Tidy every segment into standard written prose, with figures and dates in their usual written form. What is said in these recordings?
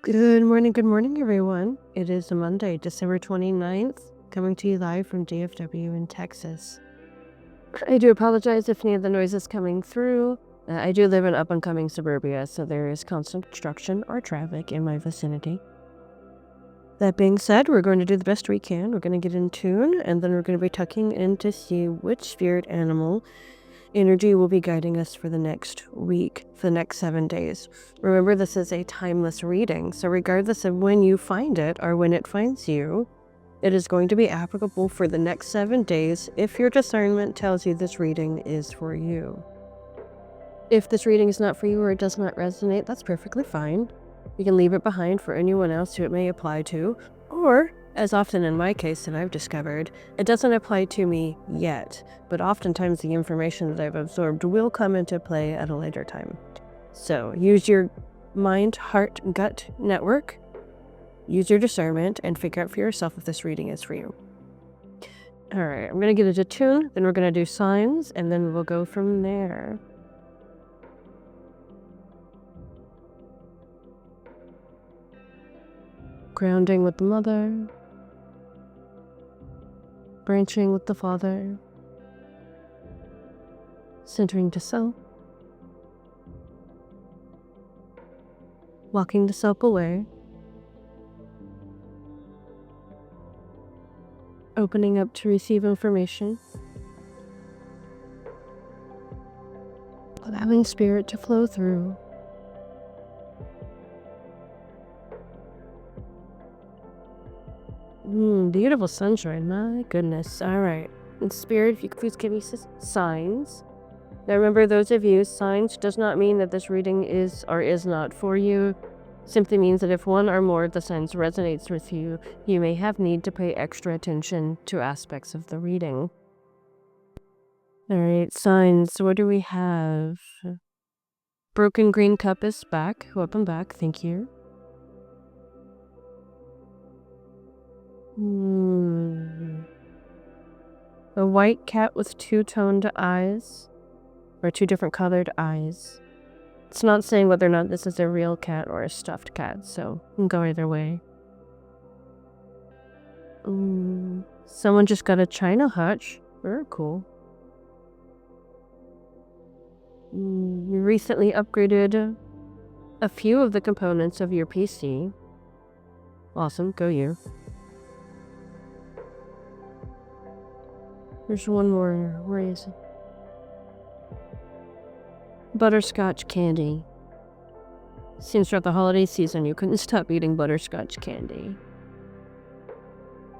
Good morning, everyone. It is Monday, December 29th, coming to you live from DFW in Texas. I do apologize if any of the noise is coming through. I do live in up-and-coming suburbia, so there is constant construction or traffic in my vicinity. That being said, we're going to do the best we can. We're going to get in tune, and then we're going to be tucking in to see which spirit animal energy will be guiding us for the next week, for the next 7 days. Remember, this is a timeless reading, so regardless of when you find it or when it finds you, it is going to be applicable for the next 7 days if your discernment tells you this reading is for you. If this reading is not for you or it does not resonate, that's perfectly fine. You can leave it behind for anyone else who it may apply to, or, as often in my case that I've discovered, it doesn't apply to me yet, but oftentimes the information that I've absorbed will come into play at a later time. So use your mind, heart, gut network, use your discernment, and figure out for yourself if this reading is for you. All right, I'm going to get it attuned, then we're going to do signs, and then we'll go from there. Grounding with the mother, branching with the father, centering to self, walking the self away, opening up to receive information, allowing spirit to flow through. Beautiful sunshine, my goodness. All right. And spirit, if you could please give me signs. Now remember, those of you, signs does not mean that this reading is or is not for you. Simply means that if one or more of the signs resonates with you, you may have need to pay extra attention to aspects of the reading. All right, signs. What do we have? Broken green cup is back. Welcome back. Thank you. A white cat with two-toned eyes, or two different colored eyes. It's not saying whether or not this is a real cat or a stuffed cat, so it can go either way. Someone just got a china hutch. Very cool. You recently upgraded a few of the components of your PC. Awesome, go you. There's one more. Where is it? Butterscotch candy. Seems throughout the holiday season you couldn't stop eating butterscotch candy.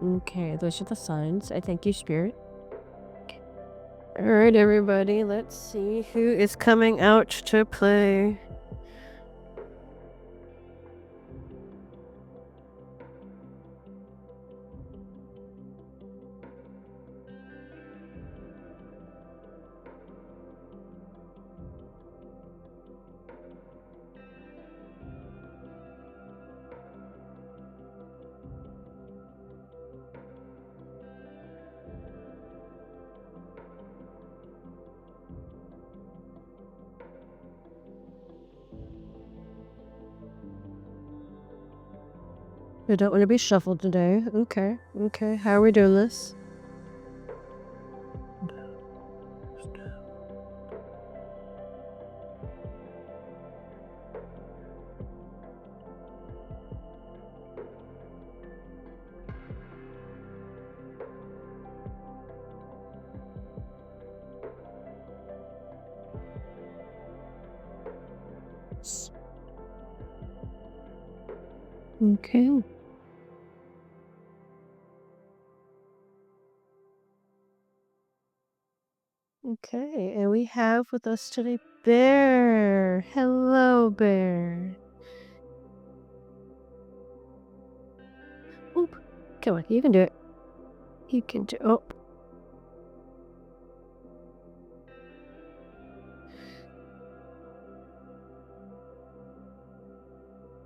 Okay, those are the signs. I thank you, Spirit. Alright, everybody, let's see who is coming out to play. I don't want to be shuffled today. Okay. How are we doing this? Okay. Okay, and we have with us today Bear. Hello, Bear. Oop. Come on, you can do it. You can do oh.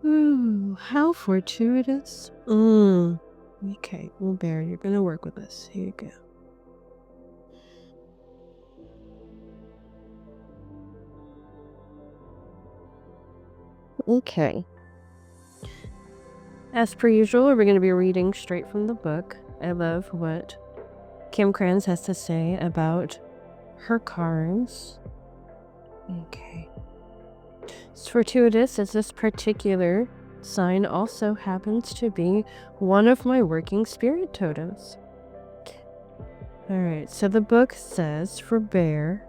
Ooh, how fortuitous. Okay, well, Bear, you're gonna work with us. Here you go. Okay. As per usual, we're going to be reading straight from the book. I love what Kim Kranz has to say about her cards. Okay. It's fortuitous as this particular sign also happens to be one of my working spirit totems. Alright, so the book says for Bear,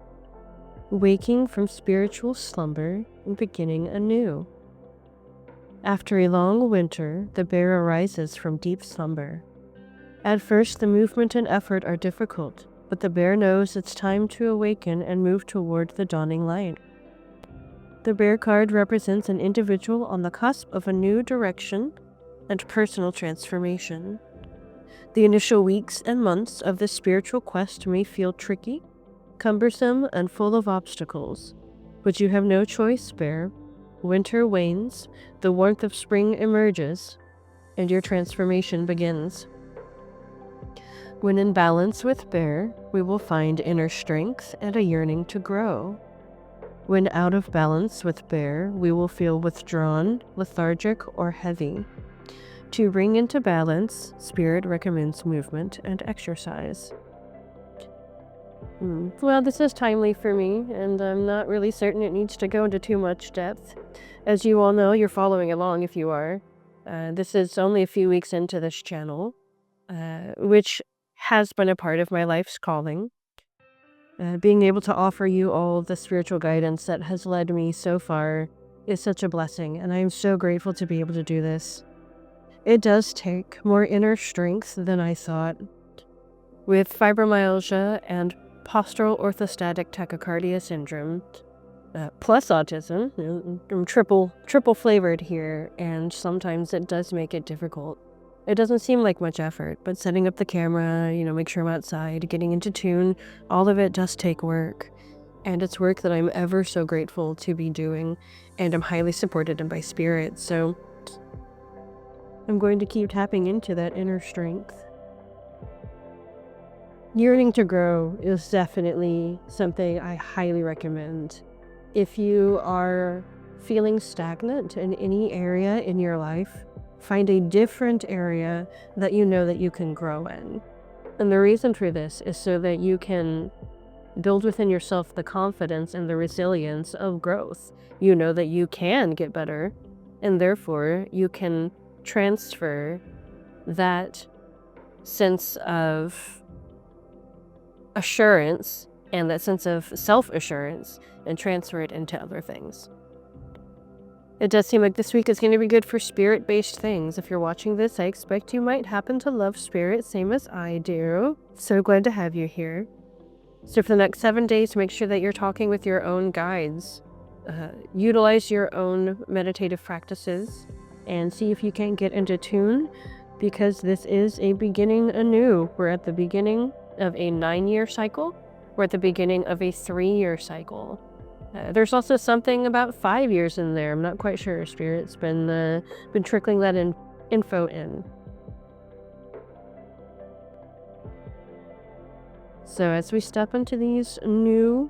waking from spiritual slumber and beginning anew. After a long winter, the bear arises from deep slumber. At first, the movement and effort are difficult, but the bear knows it's time to awaken and move toward the dawning light. The bear card represents an individual on the cusp of a new direction and personal transformation. The initial weeks and months of this spiritual quest may feel tricky, cumbersome, and full of obstacles, but you have no choice, bear. Winter wanes, the warmth of spring emerges, and your transformation begins. When in balance with Bear, we will find inner strength and a yearning to grow. When out of balance with Bear, we will feel withdrawn, lethargic, or heavy. To bring into balance, Spirit recommends movement and exercise. Well, this is timely for me, and I'm not really certain it needs to go into too much depth. As you all know, you're following along if you are. This is only a few weeks into this channel, which has been a part of my life's calling. Being able to offer you all the spiritual guidance that has led me so far is such a blessing, and I am so grateful to be able to do this. It does take more inner strength than I thought. With fibromyalgia and postural orthostatic tachycardia syndrome, plus autism, I'm triple flavored here, and sometimes it does make it difficult. It doesn't seem like much effort, but setting up the camera, make sure I'm outside, getting into tune, all of it does take work. And it's work that I'm ever so grateful to be doing, and I'm highly supported by Spirit, so I'm going to keep tapping into that inner strength. Yearning to grow is definitely something I highly recommend. If you are feeling stagnant in any area in your life, find a different area that you know that you can grow in. And the reason for this is so that you can build within yourself the confidence and the resilience of growth. You know that you can get better, and therefore you can transfer that sense of assurance and that sense of self-assurance and transfer it into other things. It does seem like this week is going to be good for spirit-based things. If you're watching this, I expect you might happen to love spirit, same as I do. So glad to have you here. So for the next 7 days, make sure that you're talking with your own guides. Utilize your own meditative practices and see if you can get into tune, because this is a beginning anew. We're at the beginning of a 9-year cycle. We're at the beginning of a 3-year cycle. There's also something about 5 years in there. I'm not quite sure. Spirit's been trickling that info in. So as we step into these new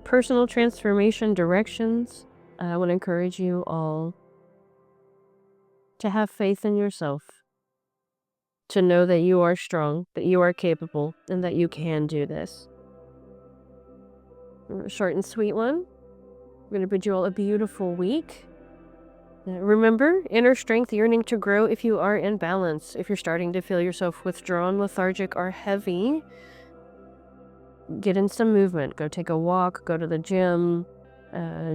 personal transformation directions, I want to encourage you all to have faith in yourself, to know that you are strong, that you are capable, and that you can do this. Short and sweet one. I'm going to bid you all a beautiful week. Remember, inner strength yearning to grow if you are in balance. If you're starting to feel yourself withdrawn, lethargic, or heavy, get in some movement. Go take a walk, go to the gym,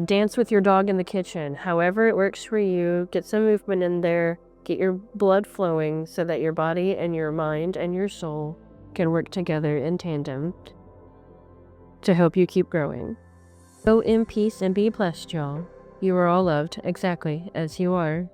dance with your dog in the kitchen. However it works for you, get some movement in there. Get your blood flowing so that your body and your mind and your soul can work together in tandem to help you keep growing. Go in peace and be blessed, y'all. You are all loved exactly as you are.